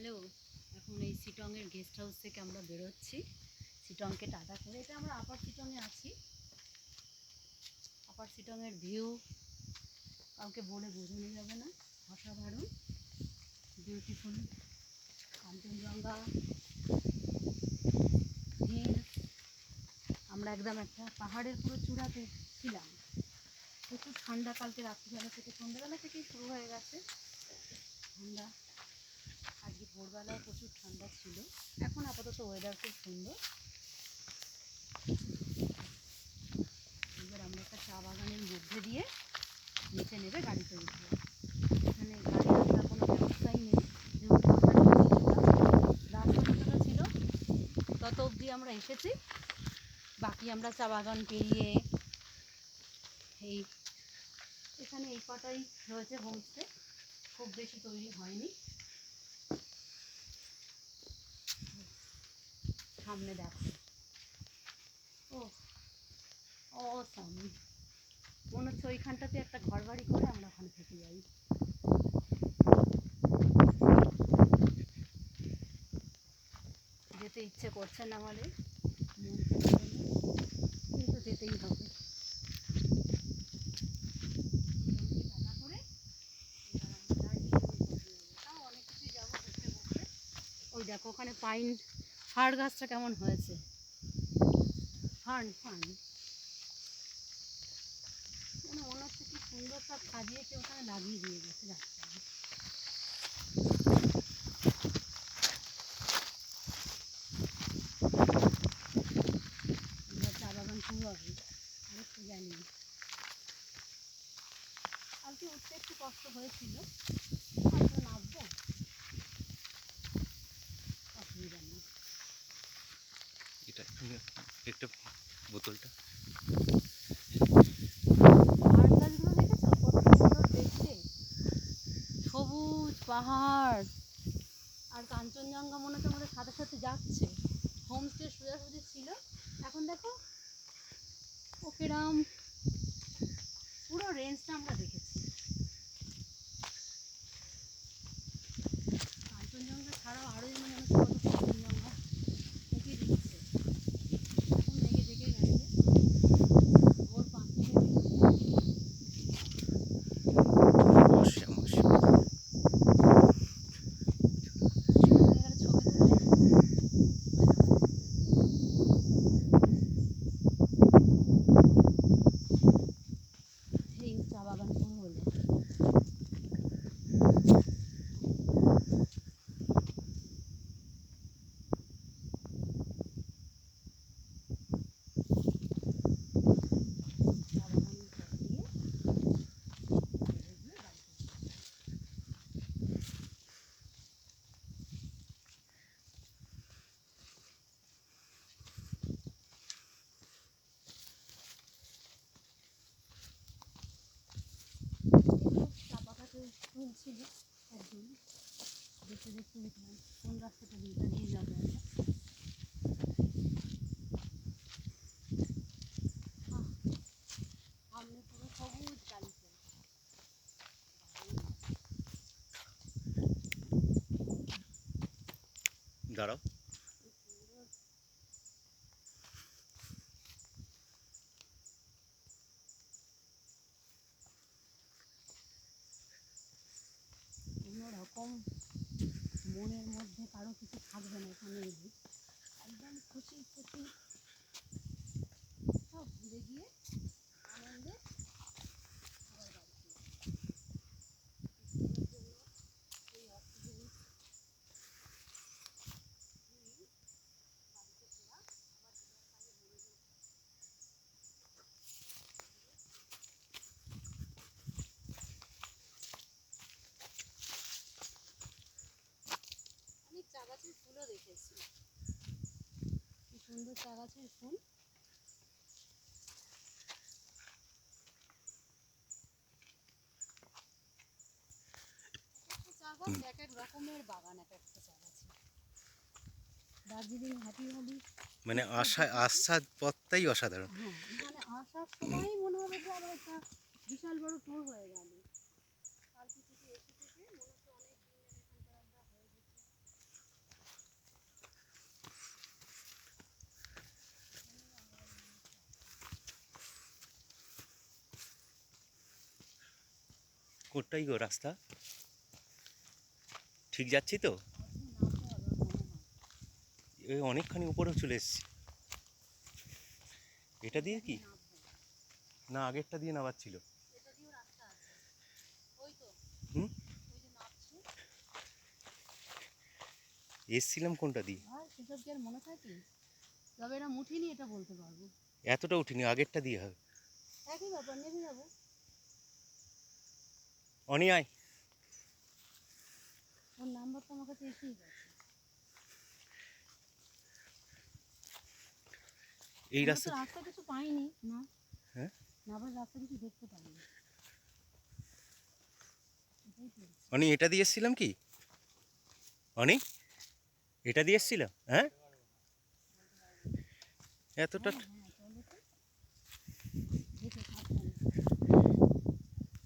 Hello, এখন এই সিটংয়ের guest house থেকে আমরা বেরোচ্ছি। সিটংকে টাটা করে এটা আমরা আপার সিটংয়ে আছি। আপার সিটংয়ের ভিউ কাউকে বলে বোঝানো যাবে না, অসাধারণ বিউটিফুল। কাঞ্চনজঙ্ঘা হিলস, আমরা একদম একটা পাহাড়ের পুরো চূড়াতে ছিলাম। প্রচুর ঠান্ডা, কালকে রাত্রিবেলা থেকে সন্ধ্যাবেলা থেকেই শুরু হয়ে গেছে ঠান্ডা। আজকে ভোরবেলাও প্রচুর ঠান্ডা ছিল। এখন আপাতত ওয়েদার খুব সুন্দর। এবার আমরা একটা চা বাগানের মধ্যে দিয়ে নিচে নেবে গাড়িতে উঠবো। এখানে গাড়ি আসার কোনো ব্যবস্থাই নেই, যেহেতু রাস্তা যতটা ছিল তত অবধি আমরা এসেছি। বাকি আমরা চা বাগান পেরিয়ে এই এখানে এই পাটাই রয়েছে হোমস্টে, খুব বেশি তৈরি হয়নি। সামনে দেখো, ও অসাম, মনে হচ্ছে ওইখানটাতে একটা ঘর বাড়ি করে আমরা ওখানে থেকে যাই। যেতে ইচ্ছে করছে না আমাদের, কিন্তু যেতেই হবে। ওই দেখো ওখানে পাইন ফার গাছটা কেমন হয়েছে, ফার্ন ফার্ন মানে মনে হচ্ছে কি সুন্দর সব সাজিয়ে কেউ ওখানে লাগিয়ে দিয়ে গেছে রাস্তায়। আমরা চা বাগান শুরু হবে আরেকটু জানি। কালকে উঠতে একটু কষ্ট হয়েছিল, হয়তো নামবো, অসুবিধা নেই। এটা একটা বোতলটা পাহাড় গাছগুলো দেখেছো কত সুন্দর দেখতে, সবুজ পাহাড় আর কাঞ্চনজঙ্ঘা মনে হচ্ছে আমাদের সাথে সাথে যাচ্ছে। হোমস্টে সোজাসুজি ছিল, এখন দেখো ও কিরম পুরো রেঞ্জটা আমরা দেখেছি। কাঞ্চনজঙ্ঘা ছাড়াও আরও যেন মনে হচ্ছে কত কাঞ্চনজঙ্ঘা উঁকি দিচ্ছে। এখন লেগে জেগে গেছে ভোর 5টা থেকে। অবশ্যই অবশ্যই। ছবি তুললে এই চা বাগান শুরু হলো। চা বাগানের পথ দিয়ে বেরিয়ে বাড়িতে চা পাতাতে তুলছিল একজন, দেখতে দেখতে দেখলাম কোন রাস্তাটা দিয়ে যাবো আমরা। সামনে পুরো সবুজ গালিচা, দাঁড়াও। খুব সুন্দর। অন্যরকম মনের মধ্যে কারো কিছু থাকবে না এখানে এলে, একদম খুশি খুশি সব ভুলে গিয়ে আনন্দে আবার বাড়ি ফিরে। কিছুক্ষণের জন্য এই অক্সিজেন নিয়ে বাড়িতে ফেরা, আবার ফেরার কাজে মনোযোগ। অনেক চা গাছের ফুলও দেখেছি, কি সুন্দর চা গাছের ফুল। একটা চা গাছ এক এক রকমের বাগান, এক একটা চা গাছে। দার্জিলিং হ্যাপি ভ্যালি মানে আসার পথটাই অসাধারণ। হ্যাঁ, মানে আসার সময়ই মনে হবে যে আবার একটা বিশাল বড় ট্যুর হয়ে গেল। কালকে থেকে এসে থেকে মনে হচ্ছে অনেক দিন যেন এখানকার আমরা হয়ে গেছি। কোথায় গো রাস্তা? ঠিক যাচ্ছি তো? এই অনেকখানি উপরেও চলে এসেছি। এটা দিয়ে কি? না, আগেরটা দিয়ে নামার ছিল। এটা দিয়েও রাস্তা আছে। ওই তো, হুম, ওই যে নামছে। এসছিলাম কোনটা দিয়ে? আর সেসব কি আর মনে থাকে? তবে এটা মুঠিনি, এটা বলতে পারবো। এতটা উঠিনি, আগেরটা দিয়ে হবে। একই ব্যাপার, নেমে যাবো। অনি আয়। ওর নাম্বার তো আমার কাছে এসেই গেছে। এই আমরা তো রাস্তা রাস্তা কিছু পাইনি না। হ্যাঁ, না, আবার রাস্তা কিছু দেখতে পাইনি। এটাই তো। অনি এটা দিয়ে এসছিলাম কি? অনি এটা দিয়ে এসছিলাম, হ্যাঁ? এতটা হ্যাঁ, হ্যাঁ।